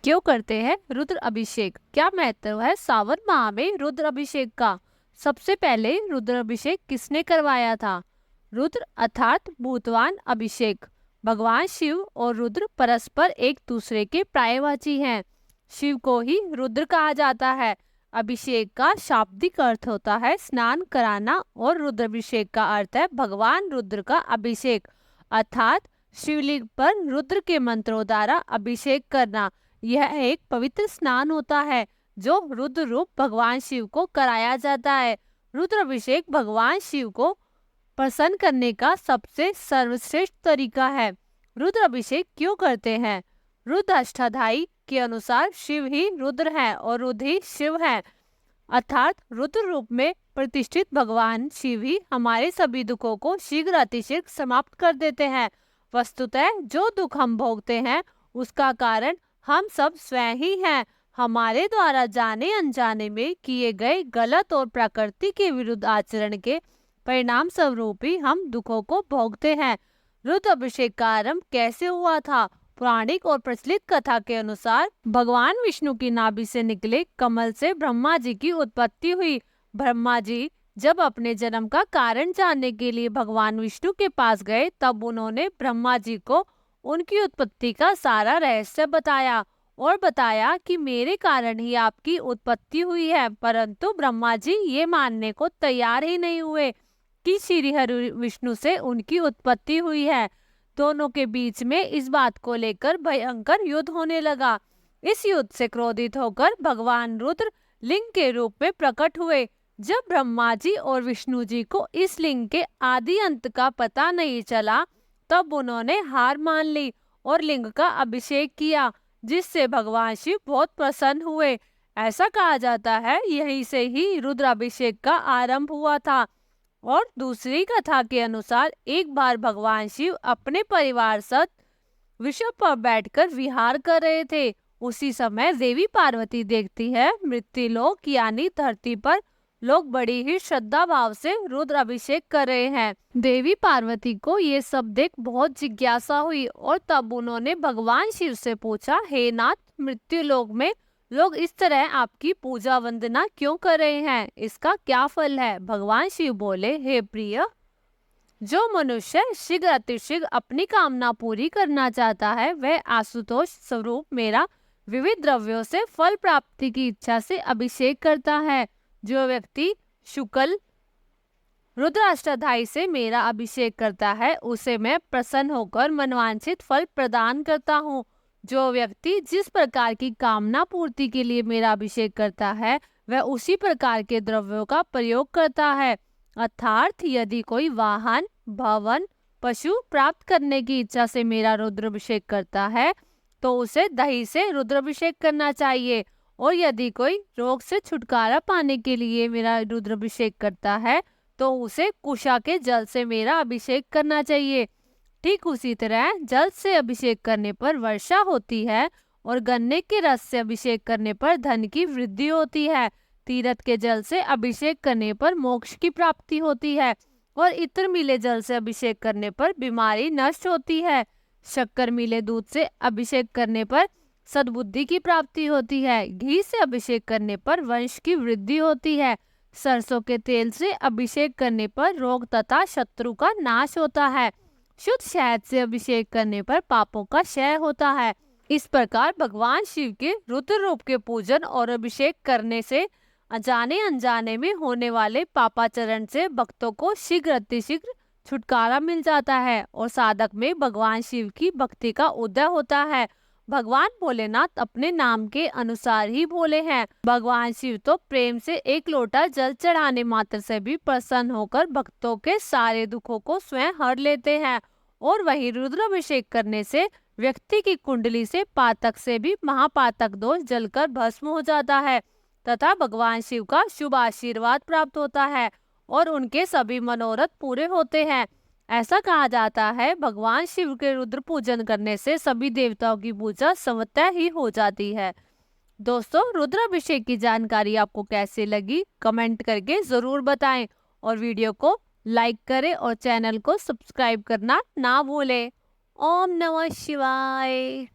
क्यों करते हैं रुद्र अभिषेक? क्या महत्व है सावन माह में रुद्र अभिषेक का? सबसे पहले रुद्र अभिषेक किसने करवाया था? रुद्र अर्थात भूतवान अभिषेक। भगवान शिव और रुद्र परस्पर एक दूसरे के पर्यायवाची हैं। शिव को ही रुद्र कहा जाता है। अभिषेक का शाब्दिक अर्थ होता है स्नान कराना और रुद्राभिषेक का अर्थ है भगवान रुद्र का अभिषेक अर्थात शिवलिंग पर रुद्र के मंत्रों द्वारा अभिषेक करना। यह एक पवित्र स्नान होता है जो रुद्र रूप भगवान शिव को कराया जाता है। रुद्र अभिषेक भगवान शिव को प्रसन्न करने का सबसे सर्वश्रेष्ठ तरीका है। रुद्र अभिषेक क्यों करते हैं? रुद्र अष्टाध्यायी के अनुसार शिव ही रुद्र है और रुद्र ही शिव है अर्थात रुद्र रूप में प्रतिष्ठित भगवान शिव ही हमारे सभी दुखों को शीघ्र अतिशीघ्र समाप्त कर देते हैं। वस्तुतः जो दुख हम भोगते हैं उसका कारण हम सब स्वयं ही हैं। हमारे द्वारा जाने अनजाने में किए गए गलत और प्रकृति के विरुद्ध आचरण के परिणाम स्वरूप ही हम दुखों को भोगते हैं। रुद्र अभिषेक का आरंभ कैसे हुआ था? पौराणिक और प्रचलित कथा के अनुसार भगवान विष्णु की नाभि से निकले कमल से ब्रह्मा जी की उत्पत्ति हुई। ब्रह्मा जी जब अपने जन्म का कारण जानने के लिए भगवान विष्णु के पास गए तब उन्होंने ब्रह्मा जी को उनकी उत्पत्ति का सारा रहस्य बताया और बताया कि मेरे कारण ही आपकी उत्पत्ति हुई है। परंतु ब्रह्मा जी ये मानने को तैयार ही नहीं हुए कि श्री हरि विष्णु से उनकी उत्पत्ति हुई है। दोनों के बीच में इस बात को लेकर भयंकर युद्ध होने लगा। इस युद्ध से क्रोधित होकर भगवान रुद्र लिंग के रूप में प्रकट हुए। जब ब्रह्मा जी और विष्णु जी को इस लिंग के आदि अंत का पता नहीं चला तब उन्होंने हार मान ली और लिंग का अभिषेक किया जिससे भगवान शिव बहुत प्रसन्न हुए। ऐसा कहा जाता है यहीं से ही रुद्राभिषेक का आरंभ हुआ था। और दूसरी कथा के अनुसार एक बार भगवान शिव अपने परिवार साथ वृषभ पर बैठकर विहार कर रहे थे। उसी समय देवी पार्वती देखती है मृत्युलोक यानी धरती पर लोग बड़ी ही श्रद्धा भाव से रुद्र अभिषेक कर रहे हैं। देवी पार्वती को ये सब देख बहुत जिज्ञासा हुई और तब उन्होंने भगवान शिव से पूछा, हे नाथ, मृत्युलोक में लोग इस तरह आपकी पूजा वंदना क्यों कर रहे हैं? इसका क्या फल है? भगवान शिव बोले, हे प्रिय, जो मनुष्य शीघ्र अतिशीघ्र अपनी कामना पूरी करना चाहता है वह आशुतोष स्वरूप मेरा विविध द्रव्यों से फल प्राप्ति की इच्छा से अभिषेक करता है। जो व्यक्ति शुक्ल रुद्राष्टाध्यायी से मेरा अभिषेक करता है उसे मैं प्रसन्न होकर मनवांछित फल प्रदान करता हूँ। जो व्यक्ति जिस प्रकार की कामना पूर्ति के लिए मेरा अभिषेक करता है वह उसी प्रकार के द्रव्यों का प्रयोग करता है। अर्थात यदि कोई वाहन, भवन, पशु प्राप्त करने की इच्छा से मेरा रुद्राभिषेक करता है तो उसे दही से रुद्राभिषेक करना चाहिए और यदि कोई रोग से छुटकारा पाने के लिए मेरा रुद्राभिषेक करता है तो उसे कुशा के जल से मेरा अभिषेक करना चाहिए। ठीक उसी तरह जल से अभिषेक करने पर वर्षा होती है और गन्ने के रस से अभिषेक करने पर धन की वृद्धि होती है। तीर्थ के जल से अभिषेक करने पर मोक्ष की प्राप्ति होती है और इत्र मिले जल से अभिषेक करने पर बीमारी नष्ट होती है। शक्कर मिले दूध से अभिषेक करने पर सद्बुद्धि की प्राप्ति होती है। घी से अभिषेक करने पर वंश की वृद्धि होती है। सरसों के तेल से अभिषेक करने पर रोग तथा शत्रु का नाश होता है। शुद्ध शहद से अभिषेक करने पर पापों का क्षय होता है। इस प्रकार भगवान शिव के रुद्र रूप के पूजन और अभिषेक करने से अजाने अनजाने में होने वाले पापाचरण से भक्तों को शीघ्र अतिशीघ्र छुटकारा मिल जाता है और साधक में भगवान शिव की भक्ति का उदय होता है। भगवान भोलेनाथ अपने नाम के अनुसार ही भोले हैं। भगवान शिव तो प्रेम से एक लोटा जल चढ़ाने मात्र से भी प्रसन्न होकर भक्तों के सारे दुखों को स्वयं हर लेते हैं और वही रुद्राभिषेक करने से व्यक्ति की कुंडली से पातक से भी महापातक दोष जलकर भस्म हो जाता है तथा भगवान शिव का शुभ आशीर्वाद प्राप्त होता है और उनके सभी मनोरथ पूरे होते हैं। ऐसा कहा जाता है भगवान शिव के रुद्र पूजन करने से सभी देवताओं की पूजा स्वतः ही हो जाती है। दोस्तों, रुद्राभिषेक की जानकारी आपको कैसे लगी कमेंट करके जरूर बताएं और वीडियो को लाइक करें और चैनल को सब्सक्राइब करना ना भूलें। ओम नमः शिवाय।